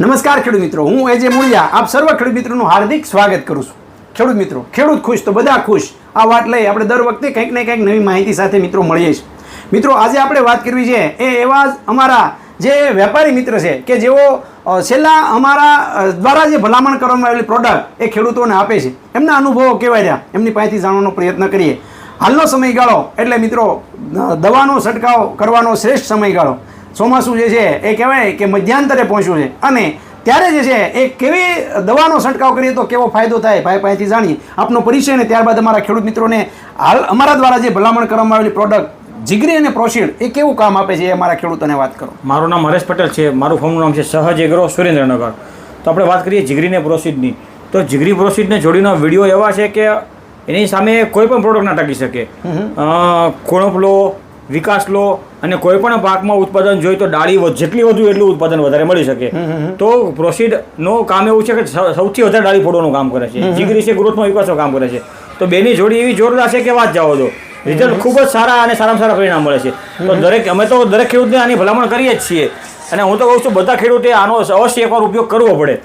નમસ્કાર ખેડૂત મિત્રો, હું એજે મુળિયા આપ સર્વ ખેડૂત મિત્રોનું હાર્દિક સ્વાગત કરું છું. ખેડૂત મિત્રો, ખેડૂત ખુશ તો બધા ખુશ. આ વાત લઈ આપણે દર વખતે કંઈક ને કંઈક નવી માહિતી સાથે મિત્રો મળીએ છીએ. મિત્રો, આજે આપણે વાત કરવી છે એ એવા જ અમારા જે વેપારી મિત્ર છે કે જેઓ છેલ્લા અમારા દ્વારા જે ભલામણ કરવામાં આવેલી પ્રોડક્ટ એ ખેડૂતોને આપે છે. એમના અનુભવો કેવા રહ્યા એમની પાસેથી જાણવાનો પ્રયત્ન કરીએ. હાલનો સમયગાળો એટલે મિત્રો દવાનો છંટકાવ કરવાનો શ્રેષ્ઠ સમયગાળો ચોમાસું જે છે એ કહેવાય કે મધ્યાંતરે પહોંચ્યું છે અને ત્યારે જે છે એ કેવી દવાનો છંટકાવ કરીએ તો કેવો ફાયદો થાય ભાઈ પાસેથી જાણીએ. આપનો પરિચય ને ત્યારબાદ અમારા ખેડૂત મિત્રોને હાલ અમારા દ્વારા જે ભલામણ કરવામાં આવેલી પ્રોડક્ટ જીગરી અને પ્રોસીડ એ કેવું કામ આપે છે એ અમારા ખેડૂતોને વાત કરો. મારું નામ હરેશ પટેલ છે. મારું ફોર્મનું નામ છે સહજ એગ્રો સુરેન્દ્રનગર. તો આપણે વાત કરીએ જીગરી ને પ્રોસીડની. તો જીગરી પ્રોસીડને જોડીનો વિડીયો એવા છે કે એની સામે કોઈ પણ પ્રોડક્ટ ના ટકી શકે. કોણપ લો, વિકાસ લો અને કોઈ પણ પાકમાં ઉત્પાદન જોઈએ તો ડાળી જેટલી વધુ એટલું ઉત્પાદન વધારે મળી શકે. તો પ્રોસીડનું કામ એવું છે કે સૌથી વધારે ડાળી ફોડવાનું કામ કરે છે. જીગરી છે ગ્રોથમાં વિકાસનું કામ કરે છે. તો બેની જોડી એવી જોરદાર છે કે વાત જાઓ દો. રિઝલ્ટ ખૂબ જ સારા અને સારામાં સારા પરિણામ મળે છે. તો અમે તો દરેક ખેડૂતને આની ભલામણ કરીએ જ છીએ અને હું તો કહું છું બધા ખેડૂતે આનો અવશ્ય એકવાર ઉપયોગ કરવો પડે.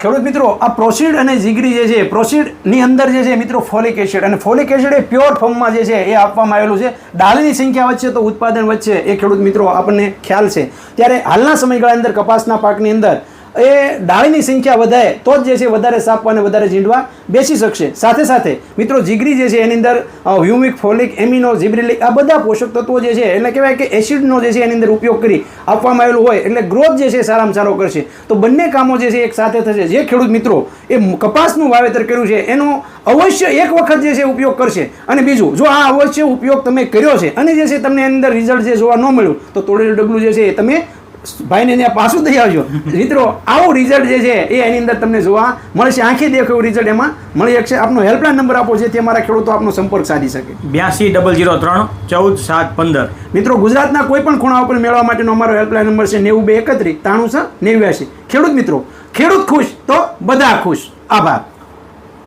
ખેડૂત મિત્રો, આ પ્રોસીડ અને જીગરી જે છે પ્રોસીડની અંદર જે છે મિત્રો ફોલિક એસિડ અને ફોલિક એસિડ એ પ્યોર ફોર્મમાં જે છે એ આપવામાં આવેલું છે. ડાળીની સંખ્યા વચ્ચે તો ઉત્પાદન વચ્ચે એ ખેડૂત મિત્રો આપણને ખ્યાલ છે. ત્યારે હાલના સમયગાળા અંદર કપાસના પાકની અંદર એ ડાળીની સંખ્યા વધારે તો જ જે છે વધારે સાપવા અને વધારે ઝીંડવા બેસી શકશે. સાથે સાથે મિત્રો જીગરી જે છે એની અંદર હ્યુમિક, ફોલિક, એમિનો, જીબ્રેલિક આ બધા પોષક તત્વો જે છે એટલે કહેવાય કે એસિડનો જે છે એની અંદર ઉપયોગ કરી આપવામાં આવેલું હોય એટલે ગ્રોથ જે છે સારામાં સારો કરશે. તો બંને કામો જે છે એક સાથે થશે. જે ખેડૂત મિત્રો એ કપાસનું વાવેતર કર્યું છે એનો અવશ્ય એક વખત જે છે ઉપયોગ કરશે. અને બીજું, જો આ અવશ્ય ઉપયોગ તમે કર્યો છે અને જે છે તમને એની અંદર રિઝલ્ટ જે જોવા ન મળ્યું તો તોડેલું ડગલું જે છે એ તમે ભાઈને ત્યાં પાછું થઈ આવજો. મિત્રો, આવું રિઝલ્ટ જે છે એ એની અંદર તમને જોવા મળશે. આંખે દેખાયું રિઝલ્ટ એમાં મળી શકશે. આપનો હેલ્પલાઇન નંબર આપો જેથી અમારા ખેડૂતો આપનો સંપર્ક સાધી શકે. 82 003 14 7 15. મિત્રો, ગુજરાતના કોઈ પણ ખૂણા ઉપર મેળવવા માટેનો અમારો હેલ્પલાઇન નંબર છે 92 31 93 89. ખેડૂત મિત્રો, ખેડૂત ખુશ તો બધા ખુશ. આભાર.